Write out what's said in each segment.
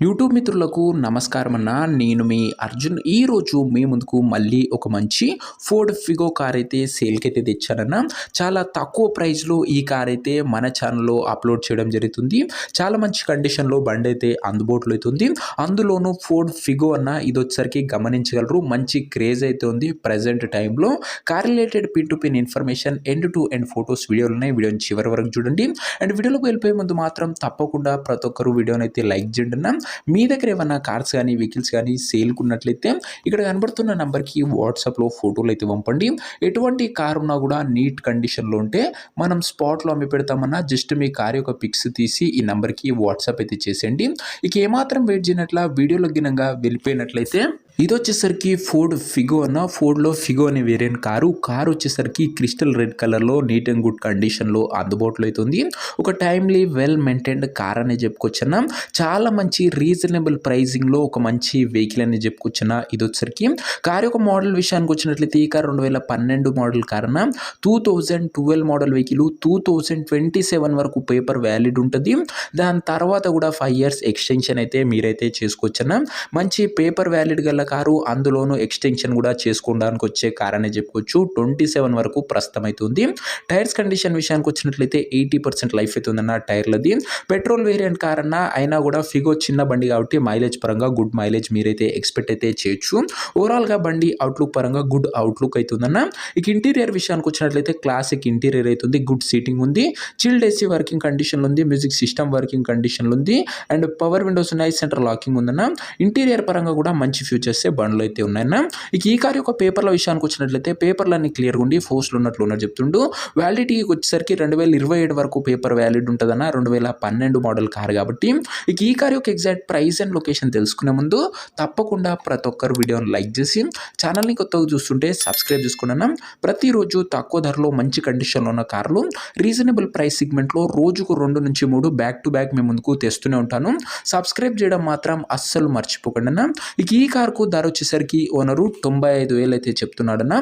YouTube మిత్రులకు నమస్కారం అన్న. నేను మీ అర్జున్. ఈరోజు మీ ముందుకు మళ్ళీ ఒక మంచి ఫోర్డ్ ఫిగో కార్ అయితే సేల్కి అయితే తెచ్చానన్న. చాలా తక్కువ ప్రైస్లో ఈ కార్ అయితే మన ఛానల్లో అప్లోడ్ చేయడం జరుగుతుంది. చాలా మంచి కండిషన్లో బండి అయితే అందుబాటులో అవుతుంది. అందులోనూ ఫోర్డ్ ఫిగో అన్న, ఇది వచ్చేసరికి గమనించగలరు మంచి క్రేజ్ అయితే ఉంది ప్రజెంట్ టైంలో. Car related pin to pin information, end to end photos, వీడియోలు ఉన్నాయి. వీడియోని చివరి వరకు చూడండి. అండ్ వీడియోలోకి వెళ్ళిపోయే ముందు మాత్రం తప్పకుండా ప్రతి ఒక్కరు వీడియోని అయితే లైక్ చేయండి అన్న. మీ దగ్గర ఏమన్నా కార్స్ కానీ వెహికల్స్ కానీ సేల్కి ఉన్నట్లయితే ఇక్కడ కనబడుతున్న నెంబర్కి వాట్సాప్లో ఫోటోలు అయితే పంపండి. ఎటువంటి కార్ ఉన్నా కూడా నీట్ కండిషన్లో ఉంటే మనం స్పాట్లో అమ్మి పెడతామన్నా. జస్ట్ మీ కార్ యొక్క పిక్స్ తీసి ఈ నెంబర్కి వాట్సాప్ అయితే చేసేయండి. ఇక ఏమాత్రం వెయిట్ చేయనట్ల వీడియోలో గినంగా వెళ్ళిపోయినట్లయితే ఇది వచ్చేసరికి ఫోర్డ్ ఫిగో అన్న. ఫోర్డ్లో ఫిగో అనే వేరియంట్ కారు వచ్చేసరికి క్రిస్టల్ రెడ్ కలర్లో నీట్ అండ్ గుడ్ కండిషన్లో అందుబాటులో అవుతుంది. ఒక టైమ్లీ వెల్ మెయింటైన్డ్ కార్ అనే చెప్పుకోవచ్చన్న. చాలా మంచి రీజనబుల్ ప్రైజింగ్లో ఒక మంచి వెహికల్ అని చెప్పుకోవచ్చన్న. ఇది వచ్చేసరికి కార్ యొక్క మోడల్ విషయానికి వచ్చినట్లయితే ఈ కార్ 2012 మోడల్ కార్ అన్న. 2012 మోడల్ వెహికల్ 2027 వరకు పేపర్ వ్యాలిడ్ ఉంటుంది. దాని తర్వాత కూడా 5 years ఎక్స్టెన్షన్ అయితే మీరైతే చేసుకోవచ్చన్న. మంచి పేపర్ వ్యాలిడ్ గల కారు, అందులోనూ ఎక్స్టెన్షన్ కూడా చేసుకోవడానికి వచ్చే కార్ అనే చెప్పుకోవచ్చు. 27 వరకు ప్రస్తుతం అవుతుంది. టైర్స్ కండిషన్ విషయానికి వచ్చినట్లయితే 80% లైఫ్ అవుతుందన్న టైర్లది. పెట్రోల్ వేరియంట్ కార్ అన్న అయినా కూడా ఫిగో చిన్న బండి కాబట్టి మైలేజ్ పరంగా గుడ్ మైలేజ్ మీరైతే ఎక్స్పెక్ట్ అయితే చేయొచ్చు. ఓవరాల్గా బండి అవుట్లుక్ పరంగా గుడ్ అవుట్లుక్ అవుతుందన్న. ఇక ఇంటీరియర్ విషయానికి వచ్చినట్లయితే క్లాసిక్ ఇంటీరియర్ అవుతుంది. గుడ్ సీటింగ్ ఉంది. చిల్డ్ ఏసీ వర్కింగ్ కండిషన్లో ఉంది. మ్యూజిక్ సిస్టమ్ వర్కింగ్ కండిషన్లో ఉంది. అండ్ పవర్ విండోస్ ఉన్నాయి. సెంట్రల్ లాకింగ్ ఉందన్న. ఇంటీరియర్ పరంగా కూడా మంచి ఫ్యూచర్స్ బండ్లు అయితే ఉన్నాయన్న. ఇక ఈ కార్ యొక్క పేపర్ల విషయానికి వచ్చినట్లయితే పేపర్లన్నీ క్లియర్గా ఉండి ఫోర్స్లు ఉన్నట్లు చెప్తుండు. వ్యాలిడిటీకి వచ్చేసరికి 2027 వరకు పేపర్ వ్యాలిడ్ ఉంటుందన్న. 2012 మోడల్ కార్ కాబట్టి. ఇక ఈ కార్ యొక్క ఎగ్జాక్ట్ ప్రైస్ అండ్ లొకేషన్ తెలుసుకునే ముందు తప్పకుండా ప్రతి ఒక్కరు వీడియోని లైక్ చేసి ఛానల్ని కొత్తగా చూస్తుంటే సబ్స్క్రైబ్ చేసుకున్నాను. ప్రతిరోజు తక్కువ ధరలో మంచి కండిషన్లో ఉన్న కార్లు రీజనబుల్ ప్రైస్ సెగ్మెంట్లో రోజుకు 2 నుంచి 3 బ్యాక్ టు బ్యాక్ మీ ముందుకు తెస్తూనే ఉంటాను. సబ్స్క్రైబ్ చేయడం మాత్రం అస్సలు మర్చిపోకండి అన్న. ఇక ఈ కార్కు ధర వచ్చేసరికి ఓనరు 95,000 అయితే చెప్తున్నాడన్న.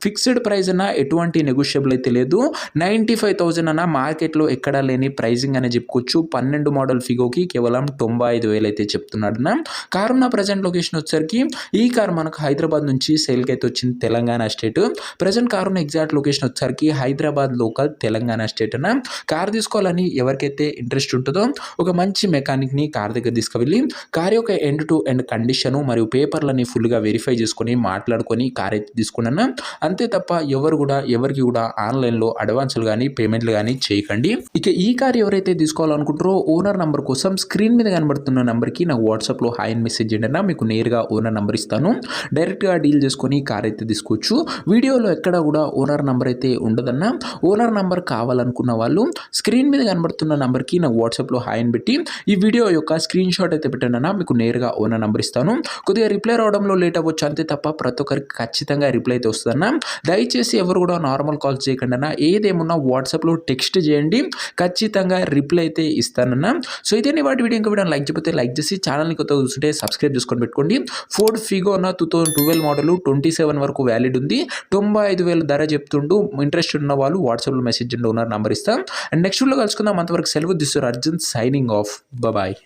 ఫిక్స్డ్ ప్రైస్ అన్న, ఎటువంటి నెగోషియబుల్ అయితే లేదు. 95,000 అన్న మార్కెట్లో ఎక్కడా లేని ప్రైజింగ్ అని చెప్పుకోవచ్చు. 12 మోడల్ ఫిగోకి కేవలం 95,000 అయితే చెప్తున్నాడన్న. కారు ఉన్న ప్రజెంట్ లొకేషన్ వచ్చేసరికి ఈ కారు మనకు హైదరాబాద్ నుంచి సేల్కి అయితే వచ్చింది, తెలంగాణ స్టేట్. ప్రజెంట్ కారు ఉన్న ఎగ్జాక్ట్ లొకేషన్ వచ్చేసరికి హైదరాబాద్ లోకల్, తెలంగాణ స్టేట్ అన్న. కారు తీసుకోవాలని ఎవరికైతే ఇంట్రెస్ట్ ఉంటుందో ఒక మంచి మెకానిక్ని కార్ దగ్గర తీసుకువెళ్ళి కార్ యొక్క ఎండ్ టు ఎండ్ కండిషను మరియు పేపర్లని ఫుల్గా వెరిఫై చేసుకొని మాట్లాడుకొని కార్ అయితే తీసుకున్నాను. అంతే తప్ప ఎవరికి కూడా ఆన్లైన్లో అడ్వాన్సులు కానీ పేమెంట్లు కానీ చేయకండి. ఇక ఈ కార్ ఎవరైతే తీసుకోవాలనుకుంటారో ఓనర్ నంబర్ కోసం స్క్రీన్ మీద కనబడుతున్న నెంబర్కి నాకు వాట్సాప్లో హాయ్ అని మెసేజ్ చేయండి. మీకు నేరుగా ఓనర్ నెంబర్ ఇస్తాను. డైరెక్ట్గా డీల్ చేసుకొని కార్ అయితే తీసుకోవచ్చు. వీడియోలో ఎక్కడ కూడా ఓనర్ నెంబర్ అయితే ఉండదన్న. ఓనర్ నెంబర్ కావాలనుకున్న వాళ్ళు స్క్రీన్ మీద కనబడుతున్న నెంబర్కి నాకు వాట్సాప్లో హాయ్ అని పెట్టి ఈ వీడియో యొక్క స్క్రీన్ షాట్ అయితే పెట్టండి. మీకు నేరుగా ఓనర్ నెంబర్ ఇస్తాను. కొద్దిగా రిప్లై రావడంలో లేట్ అవ్వచ్చు, అంతే తప్ప ప్రతి ఒక్కరికి ఖచ్చితంగా రిప్లై అయితే వస్తుందన్న. దయచేసి ఎవరు కూడా నార్మల్ కాల్ చేయకండి అన్న. ఏదేమున్నా వాట్సాప్లో టెక్స్ట్ చేయండి, ఖచ్చితంగా రిప్లై అయితే ఇస్తానన్నా. సో ఇదే వాటి వీడియో. ఇంకా వీడియో లైక్ చేయకపోతే లైక్ చేసి ఛానల్ని కొత్తగా చూస్తుంటే సబ్స్క్రైబ్ చేసుకొని పెట్టుకోండి. ఫోర్డ్ ఫిగో అన్న 2012 మోడల్ 27 వరకు వ్యాలిడ్ ఉంది. 95,000 ధర చెప్తుండు. ఇంట్రెస్ట్ ఉన్న వాళ్ళు వాట్సాప్లో మెసేజ్ చేయండి, ఓనర్ నంబర్ ఇస్తాం. అండ్ నెక్స్ట్ వీడియోలో కలుసుకుందాం. అంతవరకు సెలవు. This is Arjun signing off. Bye.